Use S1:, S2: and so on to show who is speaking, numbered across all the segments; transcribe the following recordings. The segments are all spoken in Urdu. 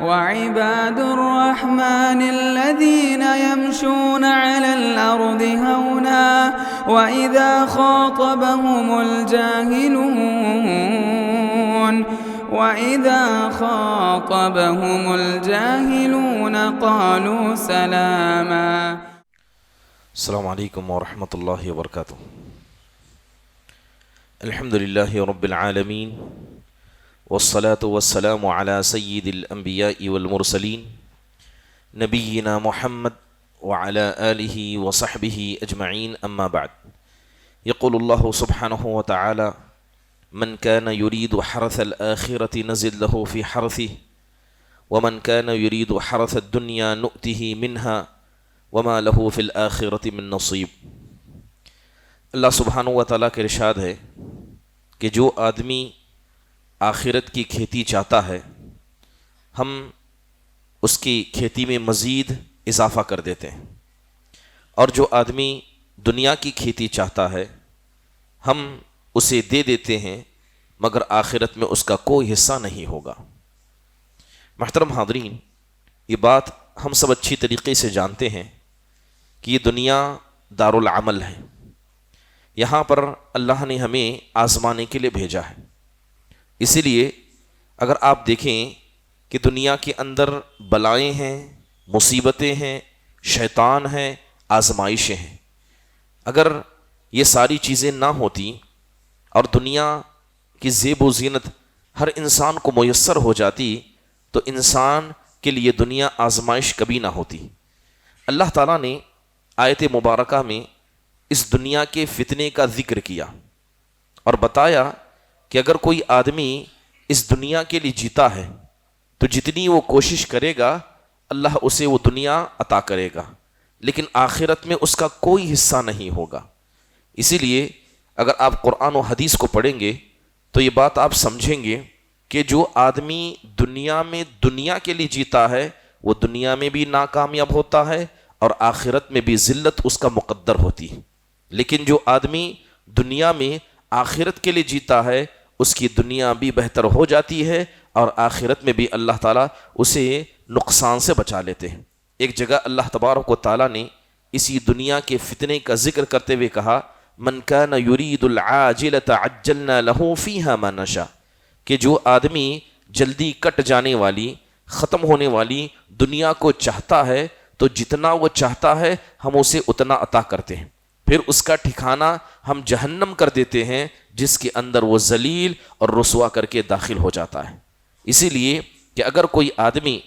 S1: وعباد الرحمن الذين يمشون على الأرض هونا وإذا خاطبهم الجاهلون قالوا سلاما.
S2: السلام علیکم ورحمۃ اللہ وبرکاتہ. الحمد للہ رب العالمین والصلاة والسلام على سید الانبیاء والمرسلین نبینا محمد وعلى آلہ وصحبہ اجمعین. اما بعد، یقول اللہ سبحانہ وتعالی: من كان يريد حرث الآخرة نزد له في حرثه ومن كان يريد حرث الدنيا نؤته منها وما له في الآخرة من نصیب. اللہ سبحانہ وتعالی کا ارشاد ہے کہ جو آدمی آخرت کی کھیتی چاہتا ہے ہم اس کی کھیتی میں مزید اضافہ کر دیتے ہیں، اور جو آدمی دنیا کی کھیتی چاہتا ہے ہم اسے دے دیتے ہیں مگر آخرت میں اس کا کوئی حصہ نہیں ہوگا. محترم حاضرین، یہ بات ہم سب اچھی طریقے سے جانتے ہیں کہ یہ دنیا دارالعمل ہے. یہاں پر اللہ نے ہمیں آزمانے کے لیے بھیجا ہے. اسی لیے اگر آپ دیکھیں کہ دنیا کے اندر بلائیں ہیں، مصیبتیں ہیں، شیطان ہیں، آزمائشیں ہیں، اگر یہ ساری چیزیں نہ ہوتی اور دنیا کی زیب و زینت ہر انسان کو میسر ہو جاتی تو انسان کے لیے دنیا آزمائش کبھی نہ ہوتی. اللہ تعالیٰ نے آیت مبارکہ میں اس دنیا کے فتنے کا ذکر کیا اور بتایا کہ اگر کوئی آدمی اس دنیا کے لیے جیتا ہے تو جتنی وہ کوشش کرے گا اللہ اسے وہ دنیا عطا کرے گا، لیکن آخرت میں اس کا کوئی حصہ نہیں ہوگا. اسی لیے اگر آپ قرآن و حدیث کو پڑھیں گے تو یہ بات آپ سمجھیں گے کہ جو آدمی دنیا میں دنیا کے لیے جیتا ہے وہ دنیا میں بھی ناکامیاب ہوتا ہے اور آخرت میں بھی ذلت اس کا مقدر ہوتی ہے. لیکن جو آدمی دنیا میں آخرت کے لیے جیتا ہے اس کی دنیا بھی بہتر ہو جاتی ہے اور آخرت میں بھی اللہ تعالیٰ اسے نقصان سے بچا لیتے ہیں. ایک جگہ اللہ تبارک و تعالیٰ نے اسی دنیا کے فتنے کا ذکر کرتے ہوئے کہا: من کان یرید العاجلۃ عجلنا له فیہا ما نشاء، کہ جو آدمی جلدی کٹ جانے والی ختم ہونے والی دنیا کو چاہتا ہے تو جتنا وہ چاہتا ہے ہم اسے اتنا عطا کرتے ہیں، پھر اس کا ٹھکانہ ہم جہنم کر دیتے ہیں جس کے اندر وہ ذلیل اور رسوا کر کے داخل ہو جاتا ہے. اسی لیے کہ اگر کوئی آدمی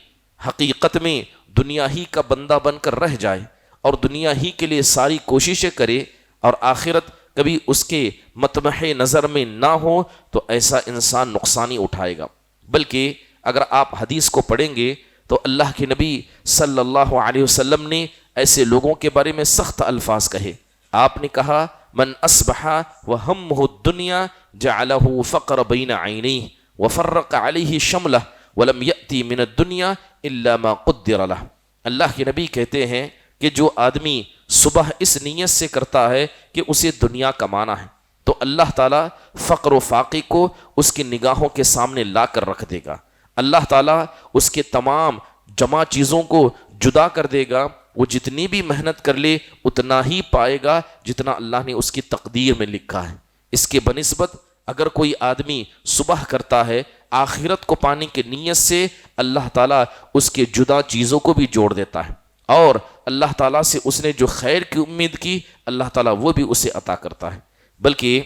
S2: حقیقت میں دنیا ہی کا بندہ بن کر رہ جائے اور دنیا ہی کے لیے ساری کوششیں کرے اور آخرت کبھی اس کے مطمح نظر میں نہ ہو تو ایسا انسان نقصانی اٹھائے گا. بلکہ اگر آپ حدیث کو پڑھیں گے تو اللہ کے نبی صلی اللہ علیہ وسلم نے ایسے لوگوں کے بارے میں سخت الفاظ کہے. آپ نے کہا: من اصبح وہمہ الدنیا جعلہ فقر بین عینیہ وفرق علیہ شملہ ولم یأتی من الدنیا الا ما قدر لہ. اللہ کے نبی کہتے ہیں کہ جو آدمی صبح اس نیت سے کرتا ہے کہ اسے دنیا کمانا ہے تو اللہ تعالیٰ فقر و فاقے کو اس کی نگاہوں کے سامنے لا کر رکھ دے گا. اللہ تعالیٰ اس کے تمام جمع چیزوں کو جدا کر دے گا. وہ جتنی بھی محنت کر لے اتنا ہی پائے گا جتنا اللہ نے اس کی تقدیر میں لکھا ہے. اس کے بنسبت اگر کوئی آدمی صبح کرتا ہے آخرت کو پانے کی نیت سے اللہ تعالیٰ اس کے جدا چیزوں کو بھی جوڑ دیتا ہے، اور اللہ تعالیٰ سے اس نے جو خیر کی امید کی اللہ تعالیٰ وہ بھی اسے عطا کرتا ہے. بلکہ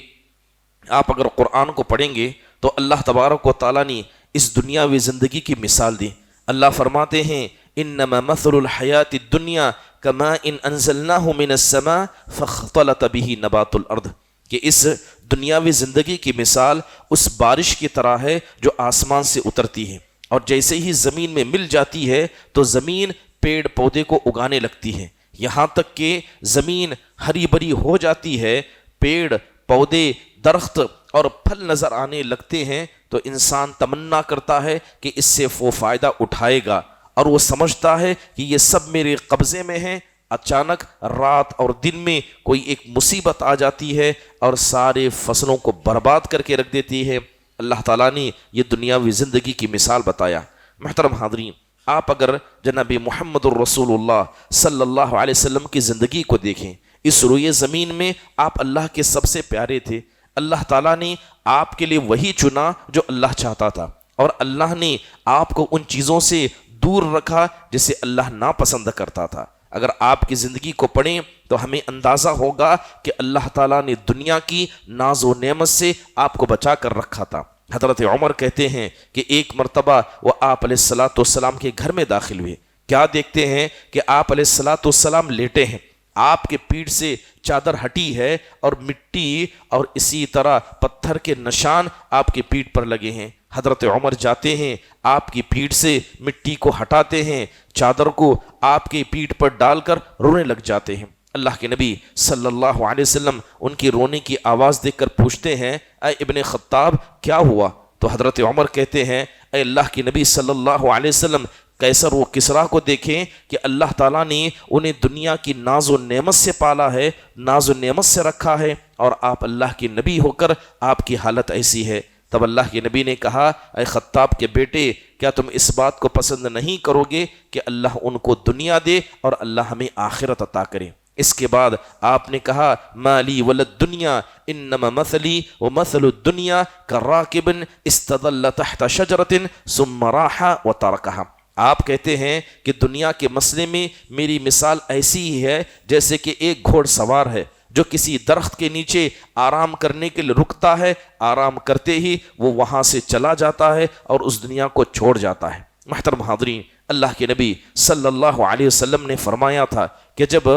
S2: آپ اگر قرآن کو پڑھیں گے تو اللہ تبارک و تعالیٰ نے اس دنیاوی زندگی کی مثال دی. اللہ فرماتے ہیں: انما مثل الحیات الدنیا کماء انزلناہ من السماء فاختلط به نبات الارض، کہ اس دنیاوی زندگی کی مثال اس بارش کی طرح ہے جو آسمان سے اترتی ہے اور جیسے ہی زمین میں مل جاتی ہے تو زمین پیڑ پودے کو اگانے لگتی ہے، یہاں تک کہ زمین ہری بھری ہو جاتی ہے، پیڑ پودے درخت اور پھل نظر آنے لگتے ہیں تو انسان تمنا کرتا ہے کہ اس سے وہ فائدہ اٹھائے گا اور وہ سمجھتا ہے کہ یہ سب میرے قبضے میں ہیں. اچانک رات اور دن میں کوئی ایک مصیبت آ جاتی ہے اور سارے فصلوں کو برباد کر کے رکھ دیتی ہے. اللہ تعالیٰ نے یہ دنیاوی زندگی کی مثال بتایا. محترم حاضرین، آپ اگر جناب محمد الرسول اللہ صلی اللہ علیہ وسلم کی زندگی کو دیکھیں، اس روئے زمین میں آپ اللہ کے سب سے پیارے تھے۔ اللہ تعالیٰ نے آپ کے لیے وہی چنا جو اللہ چاہتا تھا، اور اللہ نے آپ کو ان چیزوں سے دور رکھا جسے اللہ ناپسند کرتا تھا۔ اگر آپ کی زندگی کو پڑھیں تو ہمیں اندازہ ہوگا کہ اللہ تعالیٰ نے دنیا کی ناز و نعمت سے آپ کو بچا کر رکھا تھا۔ حضرت عمر کہتے ہیں کہ ایک مرتبہ وہ آپ علیہ الصلاۃ والسلام کے گھر میں داخل ہوئے، کیا دیکھتے ہیں کہ آپ علیہ الصلاۃ والسلام لیٹے ہیں، آپ کے پیٹھ سے چادر ہٹی ہے اور مٹی اور اسی طرح پتھر کے نشان آپ کی پیٹھ پر لگے ہیں۔ حضرت عمر جاتے ہیں، آپ کی پیٹھ سے مٹی کو ہٹاتے ہیں، چادر کو آپ کی پیٹھ پر ڈال کر رونے لگ جاتے ہیں۔ اللہ کے نبی صلی اللہ علیہ وسلم ان کی رونے کی آواز دیکھ کر پوچھتے ہیں، اے ابن خطاب کیا ہوا؟ تو حضرت عمر کہتے ہیں، اے اللہ کے نبی صلی اللہ علیہ وسلم، قیصر و کسریٰ کو دیکھیں کہ اللہ تعالیٰ نے انہیں دنیا کی ناز و نعمت سے پالا ہے، ناز و نعمت سے رکھا ہے، اور آپ اللہ کے نبی ہو کر آپ کی حالت ایسی ہے۔ تب اللہ کے نبی نے کہا، اے خطاب کے بیٹے، کیا تم اس بات کو پسند نہیں کرو گے کہ اللہ ان کو دنیا دے اور اللہ ہمیں آخرت عطا کرے؟ اس کے بعد آپ نے کہا، مالی ولد دنیا انما مثلی ومثل الدنیا کراکب استظل تحت شجرۃ ثم راح وترکها۔ آپ کہتے ہیں کہ دنیا کے مسئلے میں میری مثال ایسی ہی ہے جیسے کہ ایک گھوڑ سوار ہے جو کسی درخت کے نیچے آرام کرنے کے لیے رکتا ہے، آرام کرتے ہی وہ وہاں سے چلا جاتا ہے اور اس دنیا کو چھوڑ جاتا ہے۔ محترم حاضرین، اللہ کے نبی صلی اللہ علیہ وسلم نے فرمایا تھا کہ جب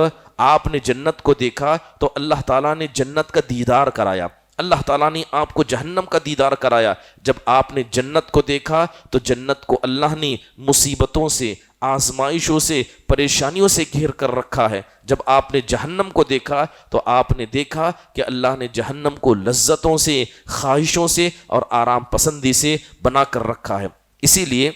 S2: آپ نے جنت کو دیکھا تو اللہ تعالیٰ نے جنت کا دیدار کرایا، اللہ تعالیٰ نے آپ کو جہنم کا دیدار کرایا۔ جب آپ نے جنت کو دیکھا تو جنت کو اللہ نے مصیبتوں سے، آزمائشوں سے، پریشانیوں سے گھیر کر رکھا ہے۔ جب آپ نے جہنم کو دیکھا تو آپ نے دیکھا کہ اللہ نے جہنم کو لذتوں سے، خواہشوں سے اور آرام پسندی سے بنا کر رکھا ہے۔ اسی لیے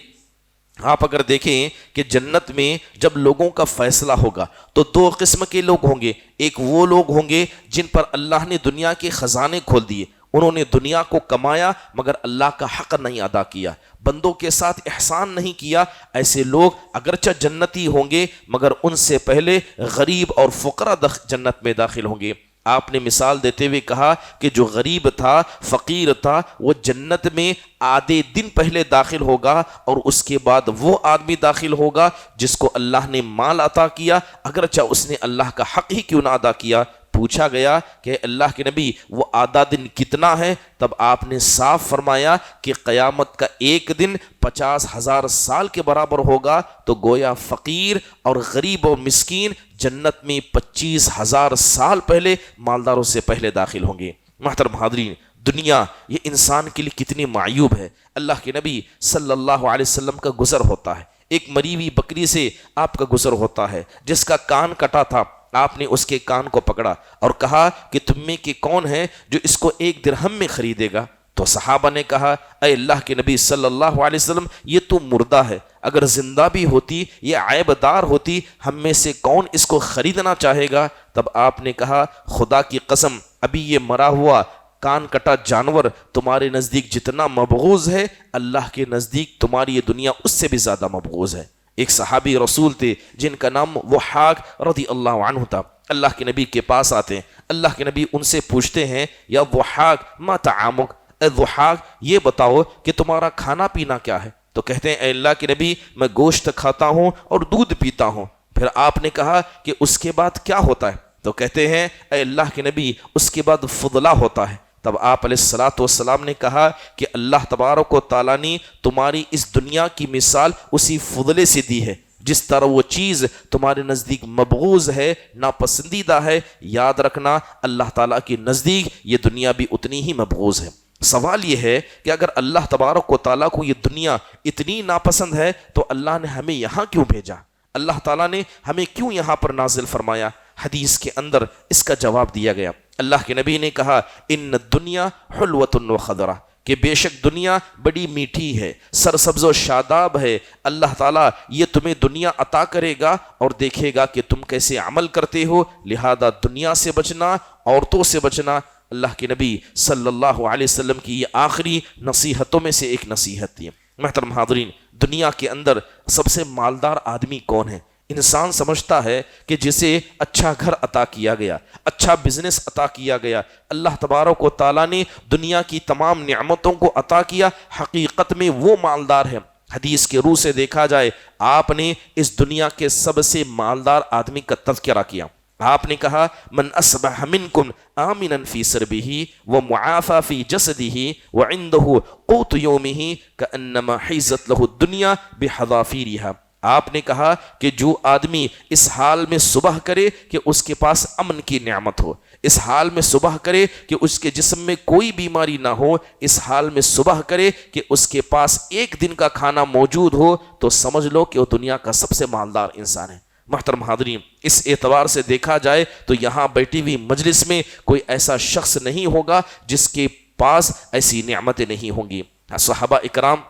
S2: آپ اگر دیکھیں کہ جنت میں جب لوگوں کا فیصلہ ہوگا تو دو قسم کے لوگ ہوں گے۔ ایک وہ لوگ ہوں گے جن پر اللہ نے دنیا کے خزانے کھول دیے، انہوں نے دنیا کو کمایا مگر اللہ کا حق نہیں ادا کیا، بندوں کے ساتھ احسان نہیں کیا۔ ایسے لوگ اگرچہ جنتی ہوں گے مگر ان سے پہلے غریب اور فقراء جنت میں داخل ہوں گے۔ آپ نے مثال دیتے ہوئے کہا کہ جو غریب تھا، فقیر تھا، وہ جنت میں آدھے دن پہلے داخل ہوگا، اور اس کے بعد وہ آدمی داخل ہوگا جس کو اللہ نے مال عطا کیا، اگرچہ اس نے اللہ کا حق ہی کیوں نہ ادا کیا۔ پوچھا گیا کہ اللہ کے نبی وہ آدھا دن کتنا ہے؟ تب آپ نے صاف فرمایا کہ قیامت کا ایک دن 50,000 سال کے برابر ہوگا۔ تو گویا فقیر اور غریب و مسکین جنت میں 25,000 سال پہلے مالداروں سے پہلے داخل ہوں گے۔ محترم حاضرین، دنیا یہ انسان کے لیے کتنی معیوب ہے۔ اللہ کے نبی صلی اللہ علیہ وسلم کا گزر ہوتا ہے، ایک مری ہوئی بکری سے آپ کا گزر ہوتا ہے جس کا کان کٹا تھا۔ آپ نے اس کے کان کو پکڑا اور کہا کہ تم میں کہ کون ہے جو اس کو 1 درہم میں خریدے گا؟ تو صحابہ نے کہا، اے اللہ کے نبی صلی اللہ علیہ وسلم، یہ تو مردہ ہے، اگر زندہ بھی ہوتی، یہ عیب دار ہوتی، ہم میں سے کون اس کو خریدنا چاہے گا؟ تب آپ نے کہا، خدا کی قسم، ابھی یہ مرا ہوا کان کٹا جانور تمہارے نزدیک جتنا مبغوض ہے، اللہ کے نزدیک تمہاری یہ دنیا اس سے بھی زیادہ مبغوض ہے۔ ایک صحابی رسول تھے جن کا نام وحاق رضی اللہ عنہ تھا، اللہ کے نبی کے پاس آتے ہیں، اللہ کے نبی ان سے پوچھتے ہیں، یا وحاق ما طعامک، اے وحاق یہ بتاؤ کہ تمہارا کھانا پینا کیا ہے؟ تو کہتے ہیں، اے اللہ کے نبی میں گوشت کھاتا ہوں اور دودھ پیتا ہوں۔ پھر آپ نے کہا کہ اس کے بعد کیا ہوتا ہے؟ تو کہتے ہیں، اے اللہ کے نبی اس کے بعد فضلہ ہوتا ہے۔ تب آپ علیہ الصلاۃ والسلام نے کہا کہ اللہ تبارک و تعالیٰ نے تمہاری اس دنیا کی مثال اسی فضلے سے دی ہے، جس طرح وہ چیز تمہارے نزدیک مبغوض ہے، ناپسندیدہ ہے، یاد رکھنا اللہ تعالیٰ کے نزدیک یہ دنیا بھی اتنی ہی مبغوض ہے۔ سوال یہ ہے کہ اگر اللہ تبارک و تعالیٰ کو یہ دنیا اتنی ناپسند ہے تو اللہ نے ہمیں یہاں کیوں بھیجا؟ اللہ تعالیٰ نے ہمیں کیوں یہاں پر نازل فرمایا؟ حدیث کے اندر اس کا جواب دیا گیا۔ اللہ کے نبی نے کہا، ان الدنیا حلوۃ و خضرہ، کہ بے شک دنیا بڑی میٹھی ہے، سرسبز و شاداب ہے۔ اللہ تعالیٰ یہ تمہیں دنیا عطا کرے گا اور دیکھے گا کہ تم کیسے عمل کرتے ہو، لہذا دنیا سے بچنا، عورتوں سے بچنا۔ اللہ کے نبی صلی اللہ علیہ وسلم کی یہ آخری نصیحتوں میں سے ایک نصیحت تھی۔ محترم حاضرین، دنیا کے اندر سب سے مالدار آدمی کون ہے؟ انسان سمجھتا ہے کہ جسے اچھا گھر عطا کیا گیا، اچھا بزنس عطا کیا گیا، اللہ تبارک و تعالیٰ نے دنیا کی تمام نعمتوں کو عطا کیا، حقیقت میں وہ مالدار ہے۔ حدیث کے روح سے دیکھا جائے، آپ نے اس دنیا کے سب سے مالدار آدمی کا تذکرہ کیا۔ آپ نے کہا من اصبح منکم آمنا فی سربہ ومعافی فی جسدہ وعنده قوت یومہ کانما حیزت لہ الدنیا بحذافیرہا۔ آپ نے کہا کہ جو آدمی اس حال میں صبح کرے کہ اس کے پاس امن کی نعمت ہو، اس حال میں صبح کرے کہ اس کے جسم میں کوئی بیماری نہ ہو، اس حال میں صبح کرے کہ اس کے پاس ایک دن کا کھانا موجود ہو، تو سمجھ لو کہ وہ دنیا کا سب سے مالدار انسان ہے۔ محترم حاضرین، اس اعتبار سے دیکھا جائے تو یہاں بیٹھی ہوئی مجلس میں کوئی ایسا شخص نہیں ہوگا جس کے پاس ایسی نعمتیں نہیں ہوں گی۔ صحابہ اکرام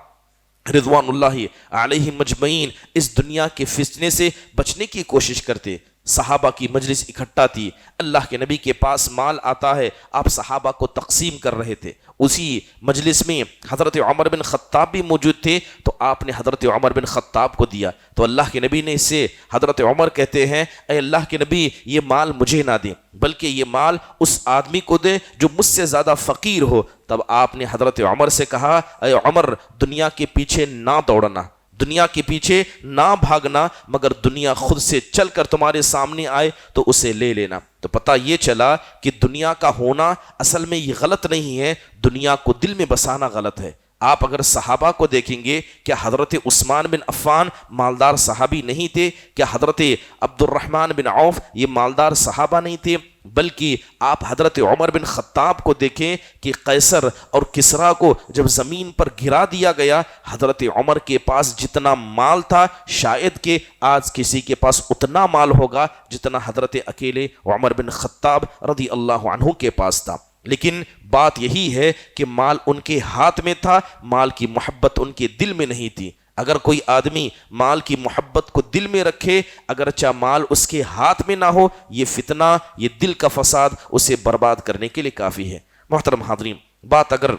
S2: رضوان اللہ علیہ مجمعین اس دنیا کے فتنے سے بچنے کی کوشش کرتے۔ صحابہ کی مجلس اکٹھا تھی، اللہ کے نبی کے پاس مال آتا ہے، آپ صحابہ کو تقسیم کر رہے تھے۔ اسی مجلس میں حضرت عمر بن خطاب بھی موجود تھے، تو آپ نے حضرت عمر بن خطاب کو دیا، تو اللہ کے نبی نے اسے حضرت عمر کہتے ہیں اے اللہ کے نبی یہ مال مجھے نہ دیں بلکہ یہ مال اس آدمی کو دیں جو مجھ سے زیادہ فقیر ہو۔ تب آپ نے حضرت عمر سے کہا اے عمر دنیا کے پیچھے نہ دوڑنا، دنیا کے پیچھے نہ بھاگنا، مگر دنیا خود سے چل کر تمہارے سامنے آئے تو اسے لے لینا۔ تو پتہ یہ چلا کہ دنیا کا ہونا اصل میں یہ غلط نہیں ہے، دنیا کو دل میں بسانا غلط ہے۔ آپ اگر صحابہ کو دیکھیں گے، کیا حضرت عثمان بن عفان مالدار صحابی نہیں تھے؟ کیا حضرت عبد الرحمن بن عوف یہ مالدار صحابہ نہیں تھے؟ بلکہ آپ حضرت عمر بن خطاب کو دیکھیں کہ قیصر اور کسریٰ کو جب زمین پر گرا دیا گیا، حضرت عمر کے پاس جتنا مال تھا شاید کہ آج کسی کے پاس اتنا مال ہوگا جتنا حضرت اکیلے عمر بن خطاب رضی اللہ عنہ کے پاس تھا۔ لیکن بات یہی ہے کہ مال ان کے ہاتھ میں تھا، مال کی محبت ان کے دل میں نہیں تھی۔ اگر کوئی آدمی مال کی محبت کو دل میں رکھے، اگرچہ مال اس کے ہاتھ میں نہ ہو، یہ فتنہ، یہ دل کا فساد اسے برباد کرنے کے لیے کافی ہے۔ محترم حاضرین، بات اگر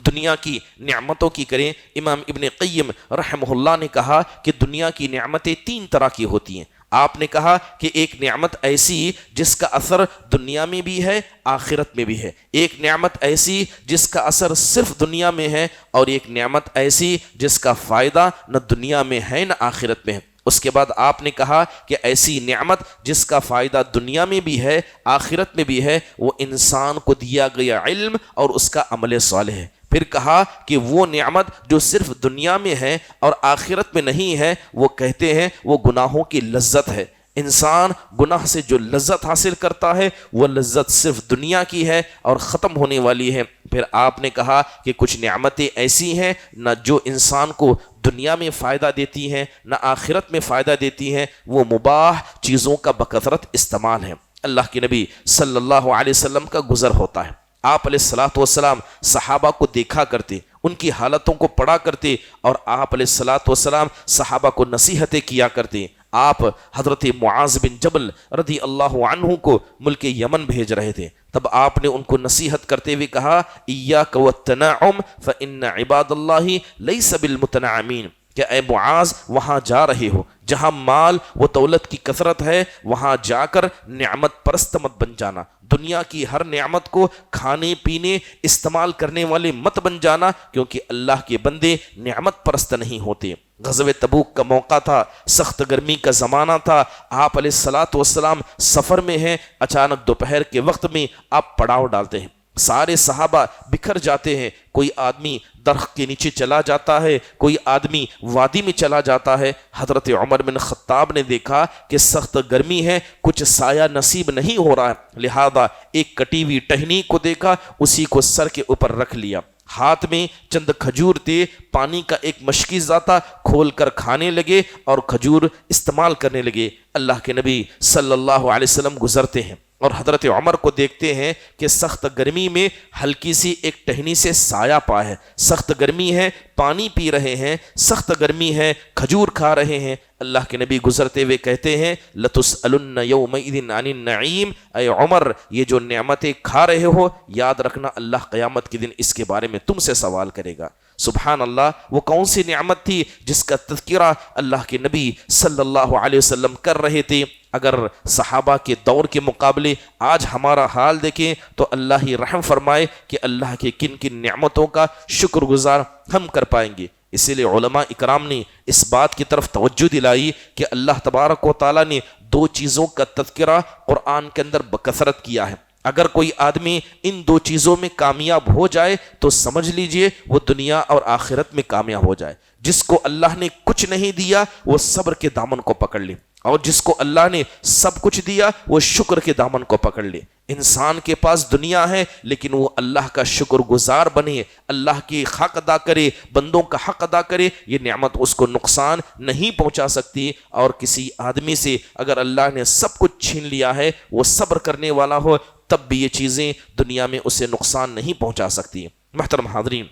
S2: دنیا کی نعمتوں کی کریں، امام ابن قیم رحمہ اللہ نے کہا کہ دنیا کی نعمتیں 3 طرح کی ہوتی ہیں۔ آپ نے کہا کہ ایک نعمت ایسی جس کا اثر دنیا میں بھی ہے آخرت میں بھی ہے، ایک نعمت ایسی جس کا اثر صرف دنیا میں ہے، اور ایک نعمت ایسی جس کا فائدہ نہ دنیا میں ہے نہ آخرت میں ہے۔ اس کے بعد آپ نے کہا کہ ایسی نعمت جس کا فائدہ دنیا میں بھی ہے آخرت میں بھی ہے، وہ انسان کو دیا گیا علم اور اس کا عمل صالح ہے۔ پھر کہا کہ وہ نعمت جو صرف دنیا میں ہے اور آخرت میں نہیں ہے، وہ کہتے ہیں وہ گناہوں کی لذت ہے۔ انسان گناہ سے جو لذت حاصل کرتا ہے وہ لذت صرف دنیا کی ہے اور ختم ہونے والی ہے۔ پھر آپ نے کہا کہ کچھ نعمتیں ایسی ہیں نہ جو انسان کو دنیا میں فائدہ دیتی ہیں نہ آخرت میں فائدہ دیتی ہیں، وہ مباح چیزوں کا بکثرت استعمال ہے۔ اللہ کے نبی صلی اللہ علیہ وسلم کا گزر ہوتا ہے، آپ علیہ الصلوۃ والسلام صحابہ کو دیکھا کرتے، ان کی حالتوں کو پڑھا کرتے، اور آپ علیہ الصلوۃ والسلام صحابہ کو نصیحتیں کیا کرتے۔ آپ حضرت معاذ بن جبل رضی اللہ عنہ کو ملک یمن بھیج رہے تھے، تب آپ نے ان کو نصیحت کرتے ہوئے کہا ایاک والتنعم فإن عباد اللہ لیس بالمتنعمین، کہ اے معاذ وہاں جا رہے ہو جہاں مال و دولت کی کثرت ہے، وہاں جا کر نعمت پرست مت بن جانا، دنیا کی ہر نعمت کو کھانے پینے استعمال کرنے والے مت بن جانا، کیونکہ اللہ کے بندے نعمت پرست نہیں ہوتے۔ غزوہ تبوک کا موقع تھا، سخت گرمی کا زمانہ تھا، آپ علیہ الصلوۃ والسلام سفر میں ہیں، اچانک دوپہر کے وقت میں آپ پڑاؤ ڈالتے ہیں، سارے صحابہ بکھر جاتے ہیں، کوئی آدمی درخت کے نیچے چلا جاتا ہے، کوئی آدمی وادی میں چلا جاتا ہے۔ حضرت عمر بن خطاب نے دیکھا کہ سخت گرمی ہے، کچھ سایہ نصیب نہیں ہو رہا ہے، لہذا ایک کٹی ہوئی ٹہنی کو دیکھا، اسی کو سر کے اوپر رکھ لیا، ہاتھ میں چند کھجور تھے، پانی کا ایک مشکیزہ تھا، کھول کر کھانے لگے اور کھجور استعمال کرنے لگے۔ اللہ کے نبی صلی اللہ علیہ وسلم گزرتے ہیں اور حضرت عمر کو دیکھتے ہیں کہ سخت گرمی میں ہلکی سی ایک ٹہنی سے سایہ پا ہے، سخت گرمی ہے، پانی پی رہے ہیں، سخت گرمی ہے، کھجور کھا رہے ہیں۔ اللہ کے نبی گزرتے ہوئے کہتے ہیں لَتُسْأَلُنَّ يَوْمَئِذٍ عَنِ النَّعِيمِ، اے عمر یہ جو نعمتیں کھا رہے ہو، یاد رکھنا اللہ قیامت کے دن اس کے بارے میں تم سے سوال کرے گا۔ سبحان اللہ، وہ کون سی نعمت تھی جس کا تذکرہ اللہ کے نبی صلی اللہ علیہ وسلم کر رہے تھے۔ اگر صحابہ کے دور کے مقابلے آج ہمارا حال دیکھیں تو اللہ ہی رحم فرمائے کہ اللہ کے کن کن نعمتوں کا شکر گزار ہم کر پائیں گے۔ اسی لیے علماء اکرام نے اس بات کی طرف توجہ دلائی کہ اللہ تبارک و تعالیٰ نے دو چیزوں کا تذکرہ قرآن کے اندر بکثرت کیا ہے۔ اگر کوئی آدمی ان دو چیزوں میں کامیاب ہو جائے تو سمجھ لیجئے وہ دنیا اور آخرت میں کامیاب ہو جائے۔ جس کو اللہ نے کچھ نہیں دیا وہ صبر کے دامن کو پکڑ لے، اور جس کو اللہ نے سب کچھ دیا وہ شکر کے دامن کو پکڑ لے۔ انسان کے پاس دنیا ہے لیکن وہ اللہ کا شکر گزار بنے، اللہ کی حق ادا کرے، بندوں کا حق ادا کرے، یہ نعمت اس کو نقصان نہیں پہنچا سکتی۔ اور کسی آدمی سے اگر اللہ نے سب کچھ چھین لیا ہے، وہ صبر کرنے والا ہو، تب بھی یہ چیزیں دنیا میں اسے نقصان نہیں پہنچا سکتی۔ محترم حاضرین،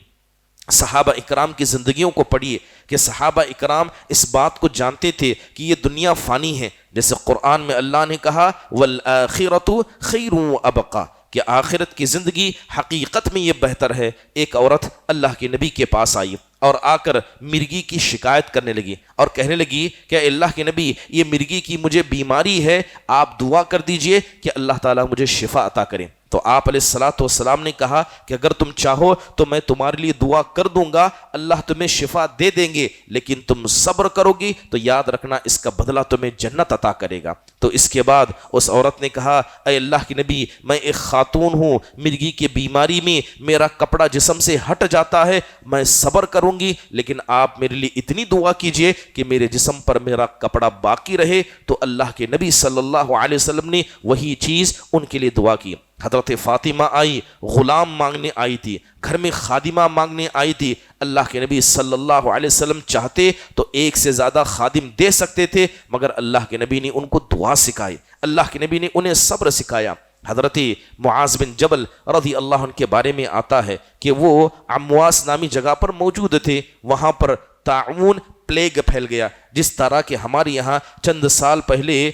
S2: صحابہ اکرام کی زندگیوں کو پڑھیے کہ صحابہ اکرام اس بات کو جانتے تھے کہ یہ دنیا فانی ہے، جیسے قرآن میں اللہ نے کہا وَالْآخِرَةُ خَيْرٌ وَأَبْقَىٰ، کہ آخرت کی زندگی حقیقت میں یہ بہتر ہے۔ ایک عورت اللہ کے نبی کے پاس آئی اور آ کر مرگی کی شکایت کرنے لگی اور کہنے لگی کہ اللہ کے نبی، یہ مرگی کی مجھے بیماری ہے، آپ دعا کر دیجئے کہ اللہ تعالیٰ مجھے شفا عطا کریں۔ تو آپ علیہ السلام نے کہا کہ اگر تم چاہو تو میں تمہارے لیے دعا کر دوں گا، اللہ تمہیں شفا دے دیں گے، لیکن تم صبر کرو گی تو یاد رکھنا اس کا بدلہ تمہیں جنت عطا کرے گا۔ تو اس کے بعد اس عورت نے کہا اے اللہ کے نبی، میں ایک خاتون ہوں، مرگی کی بیماری میں میرا کپڑا جسم سے ہٹ جاتا ہے، میں صبر کروں گی، لیکن آپ میرے لیے اتنی دعا کیجئے کہ میرے جسم پر میرا کپڑا باقی رہے۔ تو اللہ کے نبی صلی اللہ علیہ وسلم نے وہی چیز ان کے لیے دعا کی۔ حضرت فاطمہ آئی، غلام مانگنے آئی تھی، گھر میں خادمہ مانگنے آئی تھی۔ اللہ کے نبی صلی اللہ علیہ وسلم چاہتے تو ایک سے زیادہ خادم دے سکتے تھے، مگر اللہ کے نبی نے ان کو دعا سکھائی، اللہ کے نبی نے انہیں صبر سکھایا۔ حضرت معاذ بن جبل رضی اللہ عنہ کے بارے میں آتا ہے کہ وہ عمواس نامی جگہ پر موجود تھے، وہاں پر طاعون پلیگ پھیل گیا، جس طرح کہ ہمارے یہاں چند سال پہلے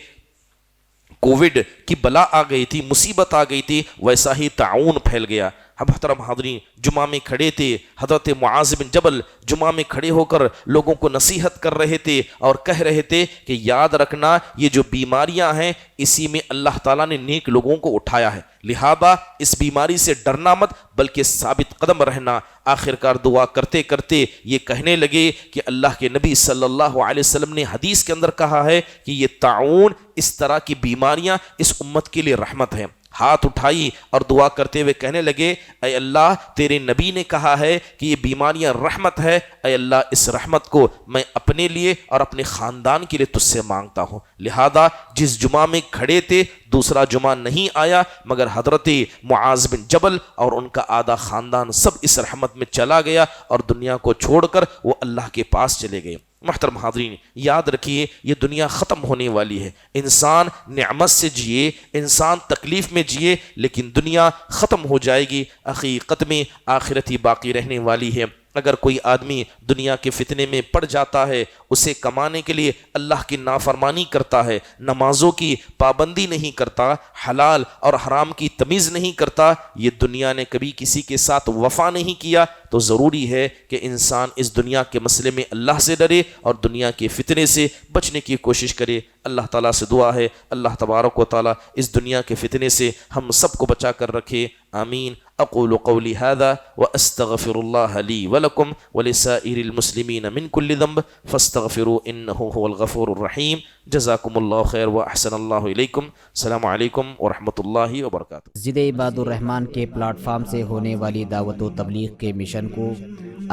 S2: کووڈ کی بلا آ گئی تھی، مصیبت آ گئی تھی، ویسا ہی طاعون پھیل گیا۔ محترم حاضرین، جمعہ میں کھڑے تھے حضرت معاذ بن جبل، جمعہ میں کھڑے ہو کر لوگوں کو نصیحت کر رہے تھے اور کہہ رہے تھے کہ یاد رکھنا یہ جو بیماریاں ہیں اسی میں اللہ تعالیٰ نے نیک لوگوں کو اٹھایا ہے، لہذا اس بیماری سے ڈرنا مت بلکہ ثابت قدم رہنا۔ آخرکار دعا کرتے کرتے یہ کہنے لگے کہ اللہ کے نبی صلی اللہ علیہ وسلم نے حدیث کے اندر کہا ہے کہ یہ طاعون، اس طرح کی بیماریاں اس امت کے لیے رحمت ہیں۔ ہاتھ اٹھائی اور دعا کرتے ہوئے کہنے لگے اے اللہ، تیرے نبی نے کہا ہے کہ یہ بیماریاں رحمت ہے، اے اللہ اس رحمت کو میں اپنے لیے اور اپنے خاندان کے لیے تجھ سے مانگتا ہوں۔ لہذا جس جمعہ میں کھڑے تھے دوسرا جمعہ نہیں آیا، مگر حضرت معاذ بن جبل اور ان کا آدھا خاندان سب اس رحمت میں چلا گیا اور دنیا کو چھوڑ کر وہ اللہ کے پاس چلے گئے۔ محترم حاضرین، یاد رکھیے یہ دنیا ختم ہونے والی ہے، انسان نعمت سے جیے، انسان تکلیف میں جیے، لیکن دنیا ختم ہو جائے گی، حقیقت میں آخرت ہی باقی رہنے والی ہے۔ اگر کوئی آدمی دنیا کے فتنے میں پڑ جاتا ہے، اسے کمانے کے لیے اللہ کی نافرمانی کرتا ہے، نمازوں کی پابندی نہیں کرتا، حلال اور حرام کی تمیز نہیں کرتا، یہ دنیا نے کبھی کسی کے ساتھ وفا نہیں کیا، تو ضروری ہے کہ انسان اس دنیا کے مسئلے میں اللہ سے ڈرے اور دنیا کے فتنے سے بچنے کی کوشش کرے۔ اللہ تعالیٰ سے دعا ہے اللہ تبارک و تعالیٰ اس دنیا کے فتنے سے ہم سب کو بچا کر رکھے، آمین۔ اقول قولی هذا واستغفر الله لي ولكم ولسائر المسلمين من كل ذنب فاستغفروا انه هو الغفور الرحيم۔ جزاكم الله خير واحسن الله اليكم۔ السلام علیکم ورحمۃ اللہ وبرکاتہ۔
S3: ضد عباد الرحمن کے پلیٹ فارم سے ہونے والی دعوت و تبلیغ کے مشن کو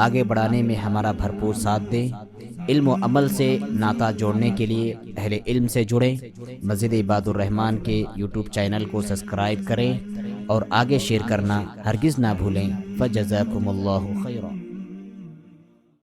S3: آگے بڑھانے میں ہمارا بھرپور ساتھ دیں۔ علم و عمل سے ناطہ جوڑنے کے لیے اہل علم سے جڑیں۔ مسجد عباد الرحمن کے یوٹیوب چینل کو سبسکرائب کریں اور آگے شیئر کرنا ہرگز نہ بھولیں۔ فجزاکم اللہ خیرا۔